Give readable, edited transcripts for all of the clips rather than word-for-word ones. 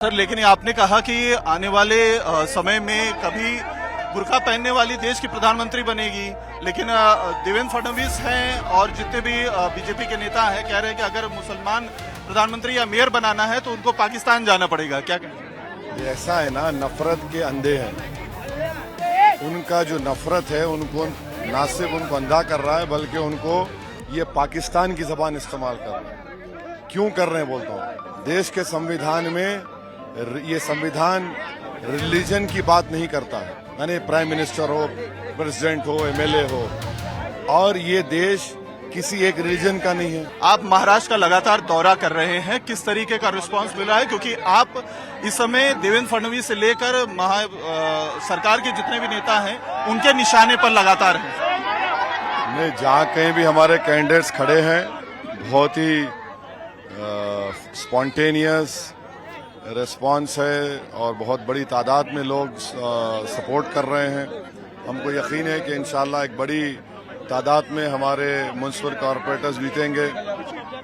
Sir, लेकिन ये आपने कहा कि आने वाले समय में कभी बुर्का पहनने वाली देश की प्रधानमंत्री बनेगी, लेकिन देवेंद्र फडणवीस हैं और जितने भी बीजेपी के नेता हैं कह रहे हैं कि अगर मुसलमान प्रधानमंत्री या मेयर बनाना है तो उनको पाकिस्तान जाना पड़ेगा। क्या कहें? ऐसा है ना, नफरत के अंधे हैं। उनका जो नफरत है उनको ना सिर्फ उनको अंधा कर रहा है बल्कि उनको ये पाकिस्तान की जबान इस्तेमाल कर रहा है। क्यों कर रहे हैं बोलता हूँ, देश के संविधान में ये संविधान रिलीजन की बात नहीं करता है, यानी प्राइम मिनिस्टर हो, प्रेसिडेंट हो, एमएलए हो, और ये देश किसी एक रिलीजन का नहीं है। आप महाराष्ट्र का लगातार दौरा कर रहे हैं, किस तरीके का रिस्पांस मिल रहा है? क्योंकि आप इस समय देवेंद्र फडणवीस से लेकर सरकार के जितने भी नेता हैं उनके निशाने पर लगातार हैं। नहीं, जहाँ कहीं भी हमारे कैंडिडेट्स खड़े हैं बहुत ही स्पॉन्टेनियस रिस्पांस है और बहुत बड़ी तादाद में लोग सपोर्ट कर रहे हैं। हमको यकीन है कि इंशाल्लाह एक बड़ी तादाद में हमारे म्युनिसिपल कॉर्पोरेटर्स जीतेंगे,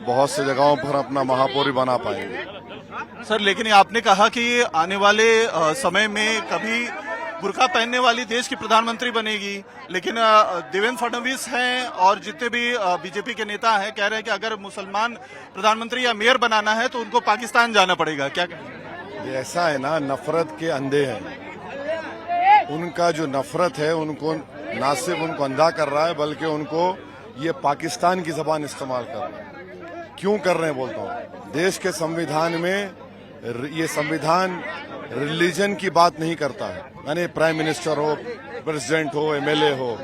बहुत से जगहों पर अपना महापौर बना पाएंगे। सर, लेकिन आपने कहा कि आने वाले समय में कभी बुर्का पहनने वाली देश की प्रधानमंत्री बनेगी, लेकिन देवेंद्र फडणवीस हैं और जितने भी बीजेपी के नेता हैं कह रहे हैं कि अगर मुसलमान प्रधानमंत्री या मेयर बनाना है तो उनको पाकिस्तान जाना पड़ेगा। क्या कहें? ऐसा है ना, नफरत के अंधे हैं। उनका जो नफरत है उनको ना सिर्फ उनको अंधा कर रहा है बल्कि उनको ये पाकिस्तान की जबान इस्तेमाल कर रहा है। क्यों कर रहे हैं बोलता हूँ, देश के संविधान में ये संविधान रिलीजन की बात नहीं करता है, यानी प्राइम मिनिस्टर हो, प्रेसिडेंट हो, एमएलए हो,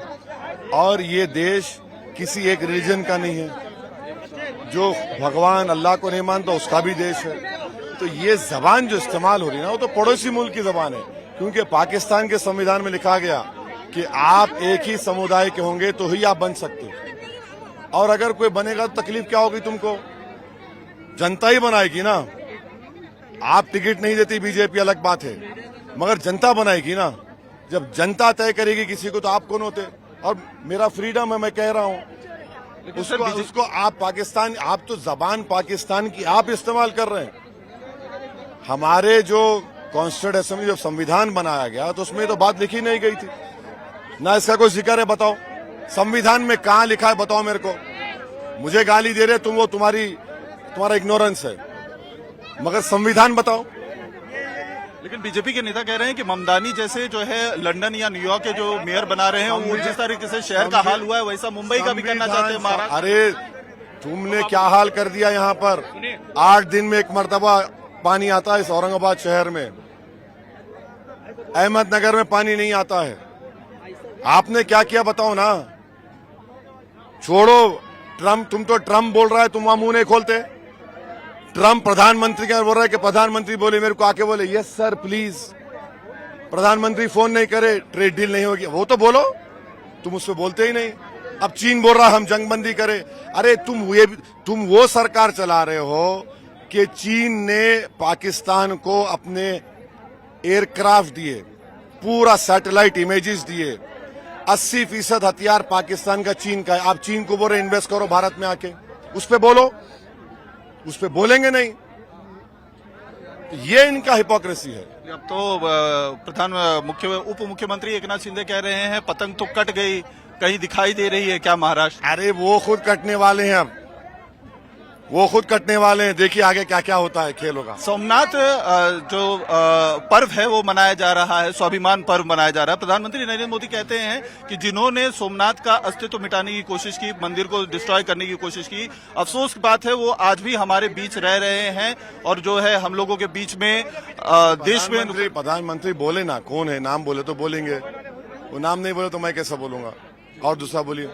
और ये देश किसी एक रिलीजन का नहीं है। जो भगवान अल्लाह को नहीं मानता उसका भी देश है। तो ये जबान जो इस्तेमाल हो रही है ना, वो तो पड़ोसी मुल्क की जबान है, क्योंकि पाकिस्तान के संविधान में लिखा गया कि आप एक ही समुदाय के होंगे तो ही आप बन सकते हो, और अगर कोई बनेगा तो तकलीफ क्या होगी तुमको? जनता ही बनाएगी ना। आप टिकट नहीं देती बीजेपी अलग बात है, मगर जनता बनाएगी ना। जब जनता तय करेगी किसी को तो आप कौन होते? और मेरा फ्रीडम है, मैं कह रहा हूं उसको आप पाकिस्तान, आप तो जबान पाकिस्तान की आप इस्तेमाल कर रहे हैं। हमारे जो कॉन्स्टिट्यूएंट असेंबली जब संविधान बनाया गया तो उसमें तो बात लिखी नहीं गई थी ना, इसका कोई जिक्र है? बताओ संविधान में कहां लिखा है, बताओ मेरे को। मुझे गाली दे रहे तुम, वो तुम्हारा इग्नोरेंस है, मगर संविधान बताओ। लेकिन बीजेपी के नेता कह रहे हैं कि ममदानी जैसे जो है लंदन या न्यूयॉर्क के जो मेयर बना रहे हैं, वो जिस तरीके से शहर का हाल हुआ है वैसा मुंबई का भी करना चाहते हैं महाराष्ट्र। अरे तुमने क्या हाल कर दिया यहाँ पर? 8 दिन में एक मर्तबा पानी आता है इस औरंगाबाद शहर में, अहमदनगर में पानी नहीं आता है। आपने क्या किया बताओ ना। छोड़ो ट्रम्प, तुम तो ट्रम्प बोल रहा है, तुम वहां मुंह नहीं खोलते। ट्रम्प प्रधानमंत्री क्या बोल रहा है कि प्रधानमंत्री बोले मेरे को आके बोले यस सर प्लीज, प्रधानमंत्री फोन नहीं करे ट्रेड डील नहीं होगी, वो तो बोलो। तुम उससे बोलते ही नहीं। अब चीन बोल रहा हम जंगबंदी करे। अरे तुम वो सरकार चला रहे हो कि चीन ने पाकिस्तान को अपने एयरक्राफ्ट दिए, पूरा सैटेलाइट इमेजेस दिए, 80% हथियार पाकिस्तान का चीन का है। आप चीन को बोल रहे इन्वेस्ट करो भारत में आके, उस पे बोलो। उस पे बोलेंगे नहीं। ये इनका हिपोक्रेसी है। अब तो उप मुख्यमंत्री एकनाथ शिंदे कह रहे हैं पतंग तो कट गई, कहीं दिखाई दे रही है क्या महाराष्ट्र? अरे वो खुद कटने वाले हैं, अब वो खुद कटने वाले हैं। देखिए आगे क्या क्या होता है, खेल होगा। सोमनाथ जो पर्व है वो मनाया जा रहा है, स्वाभिमान पर्व मनाया जा रहा है। प्रधानमंत्री नरेंद्र मोदी कहते हैं कि जिन्होंने सोमनाथ का अस्तित्व मिटाने की कोशिश की, मंदिर को डिस्ट्रॉय करने की कोशिश की, अफसोस की बात है वो आज भी हमारे बीच रह रहे हैं और जो है हम लोगों के बीच में देश में। प्रधानमंत्री बोले ना, कौन है, नाम बोले तो बोलेंगे, वो नाम नहीं बोले तो मैं कैसे बोलूंगा? और दूसरा बोलिए।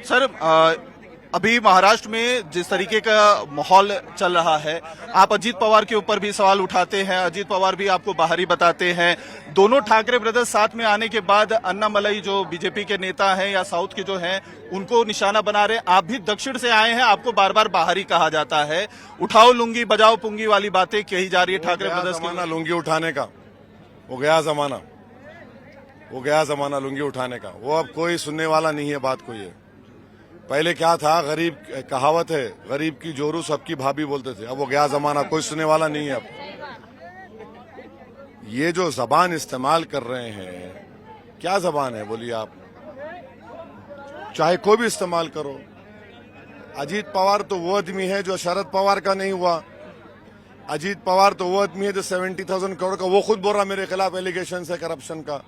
सर, अभी महाराष्ट्र में जिस तरीके का माहौल चल रहा है, आप अजीत पवार के ऊपर भी सवाल उठाते हैं, अजीत पवार भी आपको बाहरी बताते हैं। दोनों ठाकरे ब्रदर्स साथ में आने के बाद अन्नामलई जो बीजेपी के नेता हैं या साउथ के जो हैं उनको निशाना बना रहे। आप भी दक्षिण से आए हैं, आपको बार बार बाहरी कहा जाता है। उठाओ लुंगी बजाओ पुंगी वाली बातें कही जा रही है ठाकरे ब्रदर्स की। लुंगी उठाने का वो गया जमाना, लुंगी उठाने का। वो अब कोई सुनने वाला नहीं है बात को। ये पहले क्या था, गरीब, कहावत है गरीब की जोरू सबकी भाभी बोलते थे। अब वो गया जमाना, कोई सुनने वाला नहीं है अब। ये जो जबान इस्तेमाल कर रहे हैं, क्या जबान है बोलिए आप? चाहे कोई भी इस्तेमाल करो। अजीत पवार तो वो आदमी है जो शरद पवार का नहीं हुआ। अजीत पवार तो वो आदमी है जो 70,000 करोड़ का, वो खुद बोल रहा मेरे खिलाफ एलिगेशन है करप्शन का।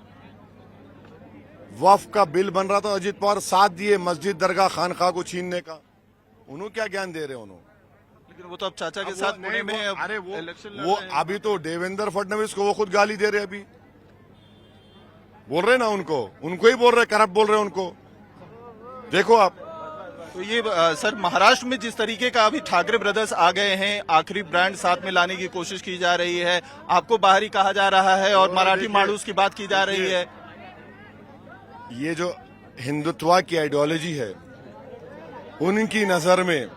वक्फ का बिल बन रहा था, अजीत पवार साथ दिए मस्जिद दरगाह खानखा को छीनने का। उन्होंने क्या ज्ञान दे रहे उन्होंने? लेकिन वो तो अब चाचा के साथ पुणे में अरे इलेक्शन लड़ वो रहे हैं। अभी तो देवेंद्र फडणवीस को वो खुद गाली दे रहे, अभी बोल रहे ना उनको ही बोल रहे, करप्ट बोल रहे उनको। देखो आप। तो ये सर, महाराष्ट्र में जिस तरीके का अभी ठाकरे ब्रदर्स आ गए हैं, आखिरी ब्रांड साथ में लाने की कोशिश की जा रही है, आपको बाहरी कहा जा रहा है और मराठी माड़ूस की बात की जा रही है। ये जो हिंदुत्व की आइडियोलॉजी है, उनकी नजर में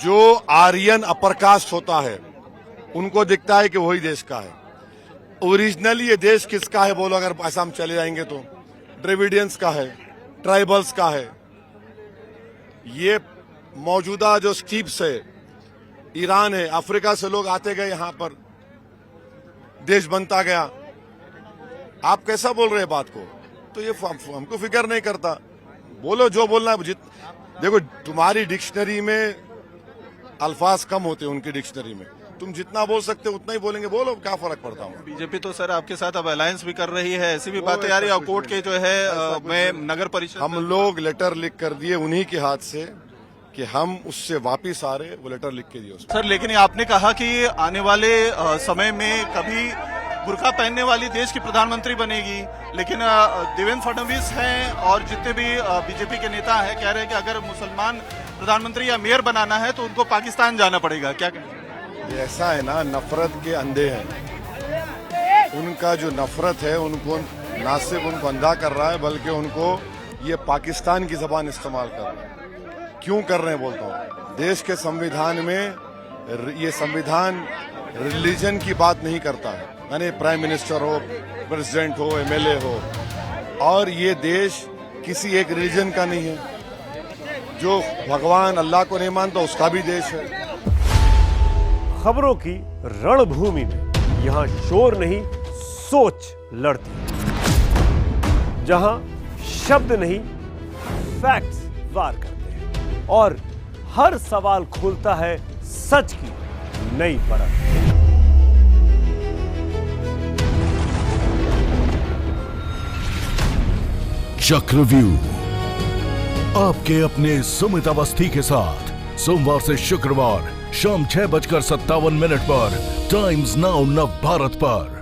जो आर्यन अपर कास्ट होता है, उनको दिखता है कि वही देश का है। ओरिजिनली ये देश किसका है बोलो, अगर ऐसा हम चले जाएंगे तो ड्रेविडियंस का है, ट्राइबल्स का है। ये मौजूदा जो स्टीप्स है, ईरान है, अफ्रीका से लोग आते गए, यहां पर देश बनता गया। आप कैसा बोल रहे हैं बात को? तो ये हमको फिक्र नहीं करता। बोलो जो बोलना है। देखो, तुम्हारी डिक्शनरी में अल्फाज कम होते हैं, उनकी डिक्शनरी में तुम जितना बोल सकते हो उतना ही बोलेंगे। बोलो, क्या फर्क पड़ता हूँ। बीजेपी तो सर आपके साथ अब अलायंस भी कर रही है, ऐसी भी बातें आ रही है। कोर्ट के जो है मैं नगर परिषद, हम लोग लेटर लिख कर दिए उन्हीं के हाथ से कि हम उससे वापिस आ रहे, वो लेटर लिख के दिए उसको। सर लेकिन आपने कहा कि आने वाले समय में कभी बुर्का पहनने वाली देश की प्रधानमंत्री बनेगी, लेकिन देवेंद्र फडणवीस हैं और जितने भी बीजेपी के नेता हैं कह रहे हैं कि अगर मुसलमान प्रधानमंत्री या मेयर बनाना है तो उनको पाकिस्तान जाना पड़ेगा। क्या कहें? ये ऐसा है ना, नफरत के अंधे हैं। उनका जो नफरत है, उनको ना सिर्फ उनको अंधा कर रहा है, बल्कि उनको ये पाकिस्तान की जबान इस्तेमाल कर रहा है। क्यों कर रहे हैं बोलता हूँ। देश के संविधान में ये संविधान रिलीजन की बात नहीं करता है, यानी प्राइम मिनिस्टर हो, प्रेसिडेंट हो, एमएलए हो। और ये देश किसी एक रिलीजन का नहीं है। जो भगवान अल्लाह को नहीं मानता उसका भी देश है। खबरों की रणभूमि में यहां शोर नहीं, सोच लड़ती है। जहां शब्द नहीं, फैक्ट्स वार करते हैं और हर सवाल खोलता है सच की नई परत। चक्रव्यूह आपके अपने सुमित अवस्थी के साथ सोमवार से शुक्रवार शाम 6:57 पर टाइम्स नाउ नव भारत पर।